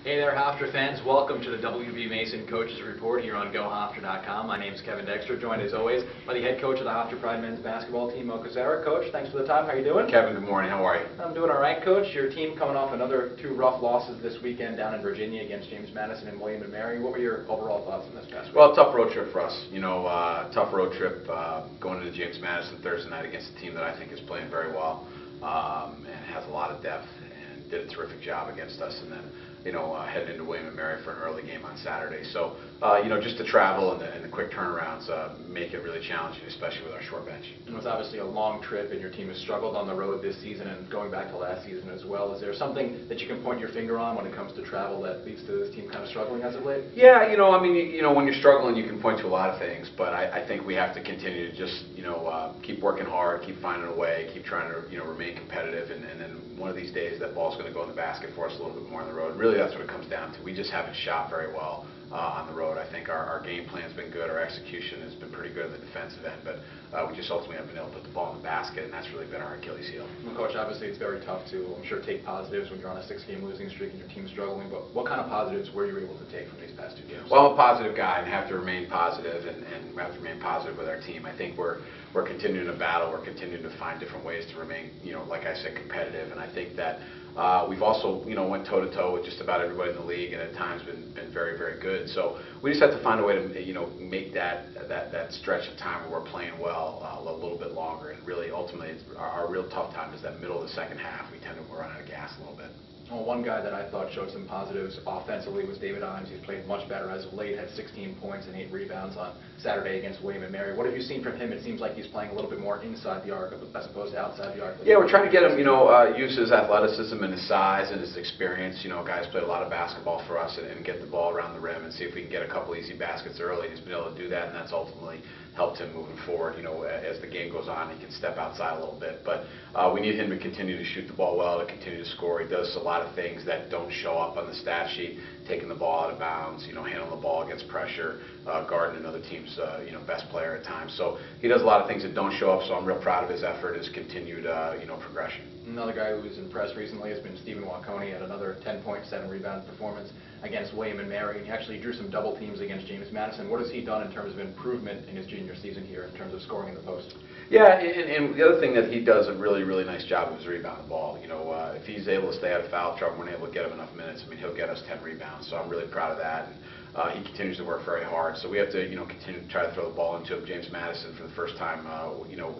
Hey there, Hofstra fans. Welcome to the WB Mason Coaches Report here on GoHofstra.com. My name is Kevin Dexter, joined as always by the head coach of the Hofstra Pride men's basketball team, Cassara. Coach, thanks for the time. How are you doing? Kevin, good morning. How are you? I'm doing all right, Coach. Your team coming off another two rough losses this weekend down in Virginia against James Madison and William & Mary. What were your overall thoughts on this past week? Well, tough road trip for us. Tough road trip going into James Madison Thursday night against a team that I think is playing very well and has a lot of depth and did a terrific job against us. And then headed into William & Mary for an early game on Saturday. So, just the travel and the quick turnarounds make it really challenging, especially with our short bench. It was obviously a long trip, and your team has struggled on the road this season and going back to last season as well. Is there something that you can point your finger on when it comes to travel that leads to this team kind of struggling as of late? Yeah, when you're struggling, you can point to a lot of things, but I think we have to continue to just, keep working hard, keep finding a way, keep trying to, remain competitive, and then one of these days that ball's going to go in the basket for us a little bit more on the road. Really, that's what it comes down to. We just haven't shot very well on the road. I think our game plan's been good. Our execution has been pretty good on the defensive end, but we just ultimately haven't been able to put the ball in the basket, and that's really been our Achilles heel. Well, Coach, obviously it's very tough to, I'm sure, take positives when you're on a 6-game losing streak and your team's struggling, but what kind of positives were you able to take from these past 2 games? Well, I'm a positive guy and have to remain positive, and we have to remain positive with our team. I think we're continuing to battle. We're continuing to find different ways to remain, like I said, competitive, and I think that we've also, went toe-to-toe with just about everybody in the league, and at times been very, very good. So we just have to find a way to, make that stretch of time where we're playing well a little bit longer. And really, ultimately, our real tough time is that middle of the second half. We tend to run out of gas a little bit. Well, one guy that I thought showed some positives offensively was David Imes. He's played much better as of late, had 16 points and 8 rebounds on Saturday against William & Mary. What have you seen from him? It seems like he's playing a little bit more inside the arc as opposed to outside the arc. Yeah, we're trying to get him, use his athleticism and his size and his experience. Guys played a lot of basketball for us and get the ball around the rim and see if we can get a couple easy baskets early. He's been able to do that, and that's ultimately helped him moving forward. As the game goes on, he can step outside a little bit. But we need him to continue to shoot the ball well, to continue to score. He does a lot of things that don't show up on the stat sheet, taking the ball out of bounds, handling the ball against pressure, guarding another team's, best player at times. So he does a lot of things that don't show up, so I'm real proud of his effort, his continued, progression. Another guy who was impressed recently has been Stephen Wacconi. Had another 10.7 rebound performance against William & Mary, and he actually drew some double teams against James Madison. What has he done in terms of improvement in his junior season here in terms of scoring in the post? Yeah, and the other thing that he does a really, really nice job is rebound the ball. If he's able to stay out of foul trouble and able to get him enough minutes, he'll get us 10 rebounds. So I'm really proud of that. And he continues to work very hard. So we have to, continue to try to throw the ball into him. James Madison, for the first time,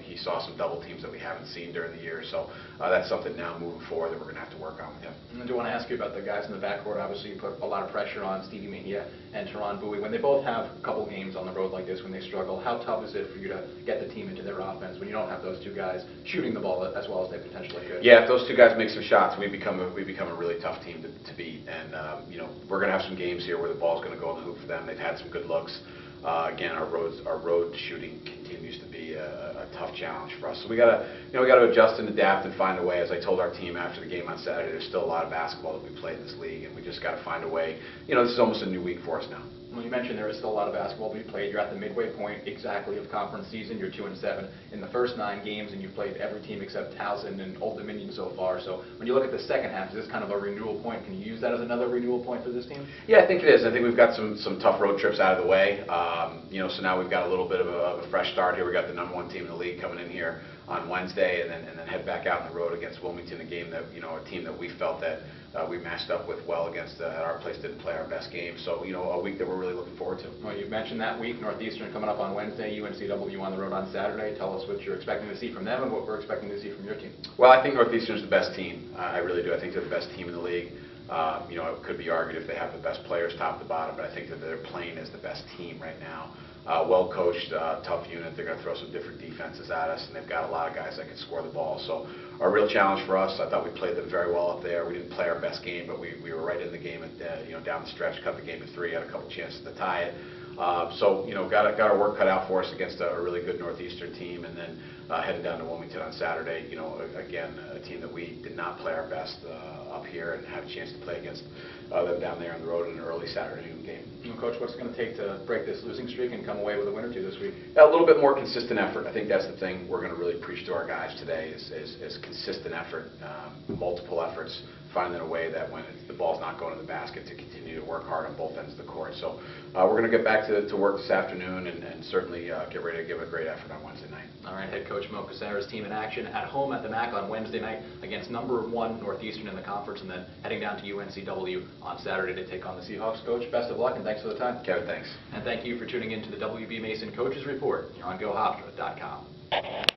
he saw some double teams that we haven't seen during the year. So that's something now moving forward that we're going to have to work on with him. And I do want to ask you about the guys in the backcourt. Obviously, you put a lot of pressure on Stevie Mejia and Teron Bowie. When they both have a couple games on the road like this, when they struggle, how tough is it for you to get the team into their offense when you don't have those two guys shooting the ball as well as they potentially could? Yeah, if those two guys make some shots, we become a really tough team to beat. And we're going to have some games here where the ball's going to go in the hoop for them. They've had some good looks. Again, our road shooting continues to be a tough challenge for us. So we got to adjust and adapt and find a way. As I told our team after the game on Saturday, there's still a lot of basketball that we play in this league, and we just got to find a way. This is almost a new week for us now. Well, you mentioned there is still a lot of basketball to be played. You're at the midway point exactly of conference season. You're 2-7 in the first 9 games, and you've played every team except Towson and Old Dominion so far. So when you look at the second half, is this kind of a renewal point? Can you use that as another renewal point for this team? Yeah, I think it is. I think we've got some tough road trips out of the way. So now we've got a little bit of a fresh start here. We got the #1 team in the league coming in here on Wednesday, and then head back out on the road against Wilmington, a game that a team that we felt that we matched up with well against. At our place didn't play our best game, so a week that we're really looking forward to. Well, you mentioned that week, Northeastern coming up on Wednesday, UNCW on the road on Saturday. Tell us what you're expecting to see from them and what we're expecting to see from your team. Well, I think Northeastern's the best team. I really do. I think they're the best team in the league. It could be argued if they have the best players top to bottom, but I think that they're playing as the best team right now. Well coached, tough unit. They're going to throw some different defenses at us, and they've got a lot of guys that can score the ball. So a real challenge for us. I thought we played them very well up there. We didn't play our best game, but we were right in the game at down the stretch, cut the game to 3, had a couple chances to tie it. Got our work cut out for us against a really good Northeastern team, and then heading down to Wilmington on Saturday. Again, a team that we did not play our best up here, and have a chance to play against them down there on the road in an early Saturday noon game. Well, Coach, what's it going to take to break this losing streak and come away with a win or two this week? A little bit more consistent effort. I think that's the thing we're going to really preach to our guys today is consistent effort, multiple efforts, finding a way that when the ball's not going to the basket to continue to work hard on both ends of the court. So we're going to get back to work this afternoon and certainly get ready to give a great effort on Wednesday night. All right, head coach Mo Cassara's team in action at home at the MAC on Wednesday night against #1 Northeastern in the conference, and then heading down to UNCW on Saturday to take on the Seahawks. Coach, best of luck and thanks for the time. Kevin, thanks. And thank you for tuning in to the WB Mason Coaches Report here on GoHofstra.com.